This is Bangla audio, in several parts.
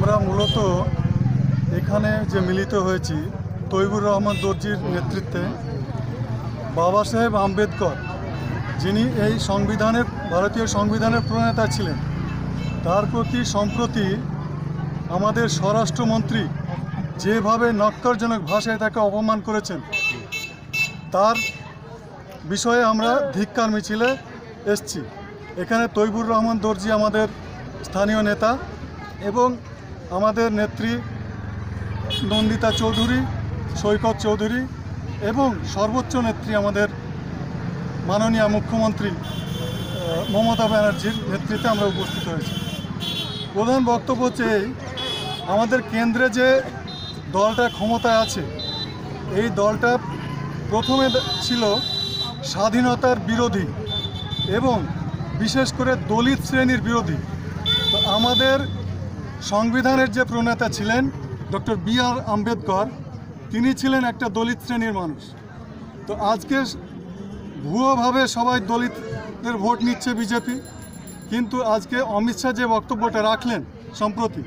আমরা মূলত এখানে যে মিলিত হয়েছি তৈবুর রহমান দর্জির নেতৃত্বে বাবা সাহেব আম্বেদকর, যিনি এই সংবিধানের ভারতীয় সংবিধানের প্রণেতা ছিলেন, তার প্রতি সম্প্রতি আমাদের স্বরাষ্ট্রমন্ত্রী যেভাবে নক্কারজনক ভাষায় তাকে অপমান করেছেন, তার বিষয়ে আমরা ধিক্কার মিছিলে এসছি। এখানে তৈবুর রহমান দর্জি আমাদের স্থানীয় নেতা এবং আমাদের নেত্রী নন্দিতা চৌধুরী, সৈকত চৌধুরী এবং সর্বোচ্চ নেত্রী আমাদের মাননীয় মুখ্যমন্ত্রী মমতা ব্যানার্জির নেতৃত্বে আমরা উপস্থিত হয়েছি। প্রধান বক্তব্য হচ্ছে আমাদের কেন্দ্রে যে দলটা ক্ষমতায় আছে, এই দলটা প্রথমে ছিল স্বাধীনতার বিরোধী এবং বিশেষ করে দলিত শ্রেণীর বিরোধী। তো আমাদের সংবিধানের যে প্রণেতা ছিলেন ডক্টর বি.আর. আম্বেদকর, তিনি ছিলেন একটা দলিত শ্রেণীর মানুষ। তো আজকে ভুয়োভাবে সবাই দলিতদের ভোট নিচ্ছে বিজেপি, কিন্তু আজকে অমিত শাহ যে বক্তব্যটা রাখলেন সম্প্রতি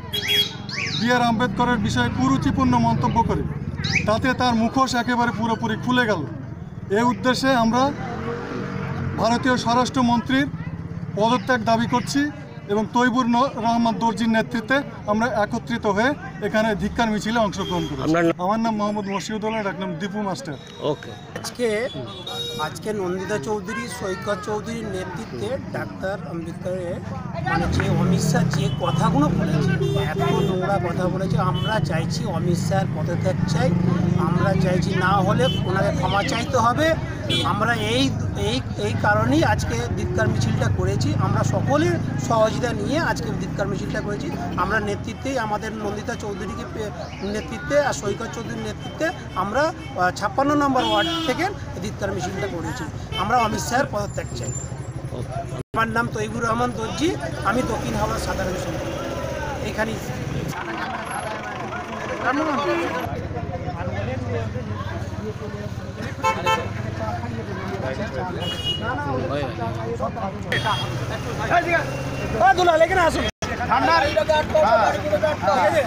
বি.আর. আম্বেদকরের বিষয়ে কুরুচিপূর্ণ মন্তব্য করে, তাতে তার মুখোশ একেবারে পুরোপুরি খুলে গেল। এই উদ্দেশ্যে আমরা ভারতীয় স্বরাষ্ট্রমন্ত্রীর পদত্যাগ দাবি করছি এবং তৈবুর রহমান দর্জির নেতৃত্বে আমরা একত্রিত হয়ে এখানে ধিক্কার মিছিলে অংশগ্রহণ করি। আমার নাম মোহাম্মদ মশিউদ্দৌলা, ডাক নাম দীপু মাস্টার। ওকে। আজকে নন্দিতা চৌধুরী, সৈকত চৌধুরীর নেতৃত্বে ডাক্তার আম্বেদকরের মানে যে অমিত শাহ যে কথাগুলো বলেছে, এত নোংরা কথা বলেছে, আমরা চাইছি অমিত শাহের পদত্যাগ চাই। আমরা চাইছি না হলে ওনাকে ক্ষমা চাইতে হবে। আমরা এই কারণেই আজকে ধিক্কার মিছিলটা করেছি। আমরা সকলের সহযোগিতা নিয়ে আজকে ধিক্কার মিছিলটা করেছি। আমরা নেতৃত্বেই আমাদের নন্দিতা চৌধুরীকে নেতৃত্বে আর সৈকত চৌধুরীর নেতৃত্বে আমরা 56 নম্বর ওয়ার্ড থেকে ধিক্কার মিছিলটা করেছি। আমরা অমিত শাহের পদত্যাগ চাই। আমার নাম তৈবুর রহমান দর্জি, আমি দক্ষিণ হাওড়ার সাধারণ সম্পাদক। এখানেই লেগে আসুন ঠান্ডা ঠিক আছে।